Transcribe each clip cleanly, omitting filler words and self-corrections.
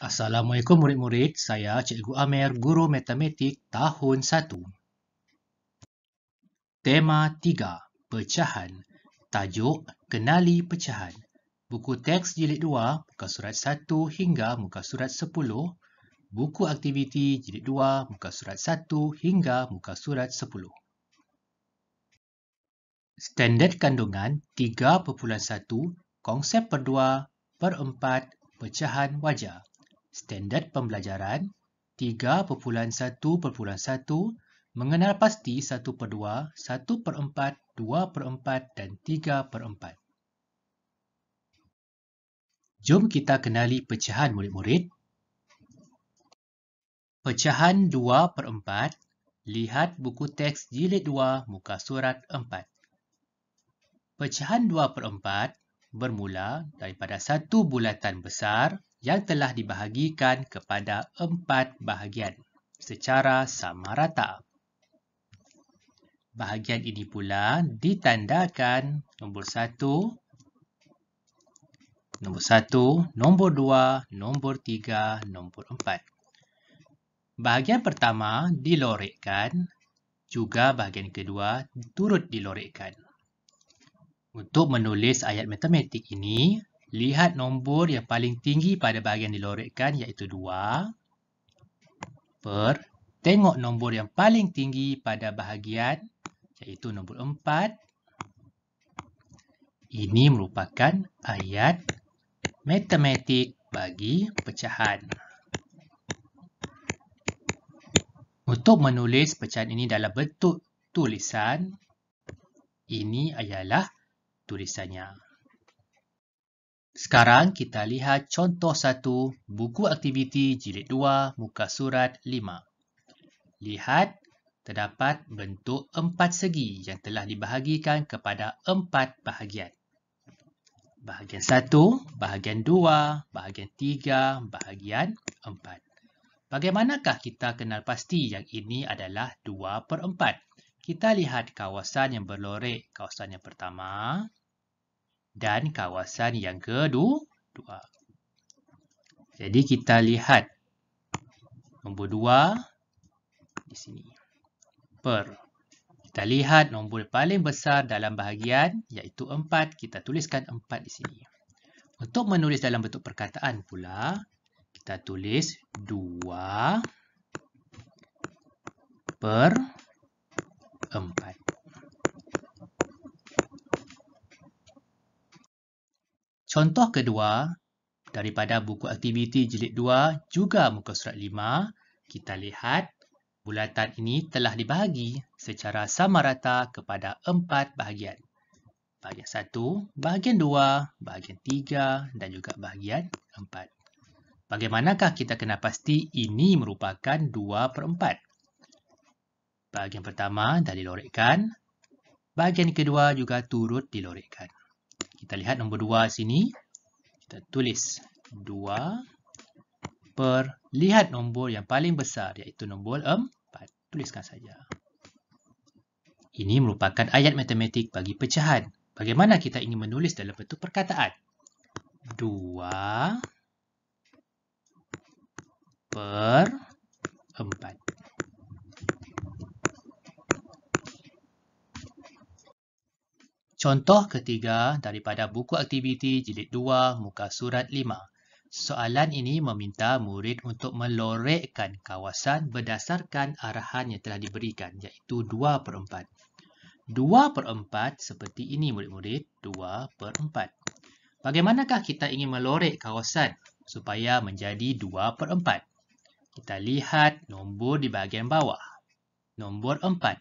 Assalamualaikum murid-murid, saya Cikgu Amer, Guru Matematik tahun 1. Tema 3, Pecahan. Tajuk, Kenali Pecahan. Buku teks jilid 2, muka surat 1 hingga muka surat 10. Buku aktiviti jilid 2, muka surat 1 hingga muka surat 10. Standard kandungan 3.1, konsep per2, per4, pecahan wajar. Standard pembelajaran 3.1.1, mengenal pasti 1/2, 1/4, 2/4 dan 3/4. Jom kita kenali pecahan murid-murid. Pecahan 2/4, lihat buku teks jilid 2 muka surat 4. Pecahan 2/4 bermula daripada satu bulatan besar yang telah dibahagikan kepada 4 bahagian secara sama rata. Bahagian ini pula ditandakan nombor 1, nombor 2, nombor 3, nombor 4. Bahagian pertama dilorikkan, juga bahagian kedua turut dilorikkan. Untuk menulis ayat matematik ini, lihat nombor yang paling tinggi pada bahagian dilorikkan iaitu 2 per tengok nombor yang paling tinggi pada bahagian iaitu nombor 4. Ini merupakan ayat matematik bagi pecahan. Untuk menulis pecahan ini dalam bentuk tulisan, ini adalah tulisannya. Sekarang kita lihat contoh 1, buku aktiviti jilid 2, muka surat 5. Lihat, terdapat bentuk 4 segi yang telah dibahagikan kepada 4 bahagian. Bahagian 1, bahagian 2, bahagian 3, bahagian 4. Bagaimanakah kita kenal pasti yang ini adalah 2/4? Kita lihat kawasan yang berlorek, kawasan yang pertama dan kawasan yang kedua. Jadi kita lihat nombor 2 di sini. Kita lihat nombor paling besar dalam bahagian iaitu 4. Kita tuliskan 4 di sini. Untuk menulis dalam bentuk perkataan pula, kita tulis 2/4. Contoh kedua, daripada buku aktiviti jilid 2, juga muka surat 5, kita lihat bulatan ini telah dibahagi secara sama rata kepada 4 bahagian. Bahagian 1, bahagian 2, bahagian 3 dan juga bahagian 4. Bagaimanakah kita kenal pasti ini merupakan 2/4? Bahagian pertama dah dilorikkan, bahagian kedua juga turut dilorikkan. Kita lihat nombor 2 sini, kita tulis 2 per, lihat nombor yang paling besar iaitu nombor 4. Tuliskan saja. Ini merupakan ayat matematik bagi pecahan. Bagaimana kita ingin menulis dalam bentuk perkataan? 2/4. Contoh ketiga daripada buku aktiviti jilid 2 muka surat 5. Soalan ini meminta murid untuk melorikkan kawasan berdasarkan arahan yang telah diberikan iaitu 2/4. 2/4 seperti ini murid-murid, 2/4. Bagaimanakah kita ingin melorek kawasan supaya menjadi 2/4? Kita lihat nombor di bahagian bawah. Nombor 4.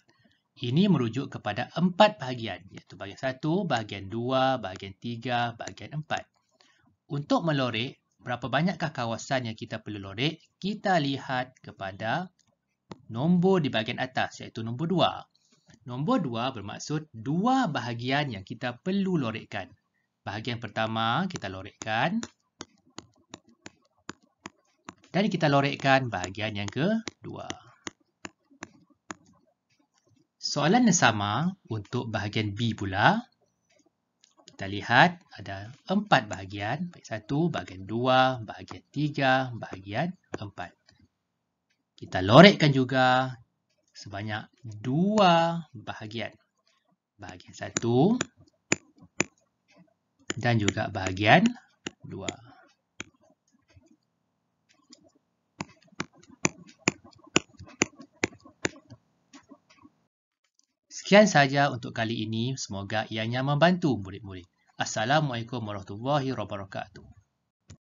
Ini merujuk kepada 4 bahagian, iaitu bahagian 1, bahagian 2, bahagian 3, bahagian 4. Untuk melorek, berapa banyakkah kawasan yang kita perlu lorek? Kita lihat kepada nombor di bahagian atas, iaitu nombor 2. Nombor 2 bermaksud 2 bahagian yang kita perlu lorekkan. Bahagian pertama kita lorekkan. Dan kita lorekkan bahagian yang kedua. Soalan yang sama untuk bahagian B pula. Kita Kita lihat ada 4 bahagian. Bahagian 1, bahagian 2, bahagian 3, bahagian 4. Kita lorekkan juga sebanyak 2 bahagian. Bahagian 1 dan juga bahagian 2. Sekian sahaja untuk kali ini. Semoga ianya membantu murid-murid. Assalamualaikum warahmatullahi wabarakatuh.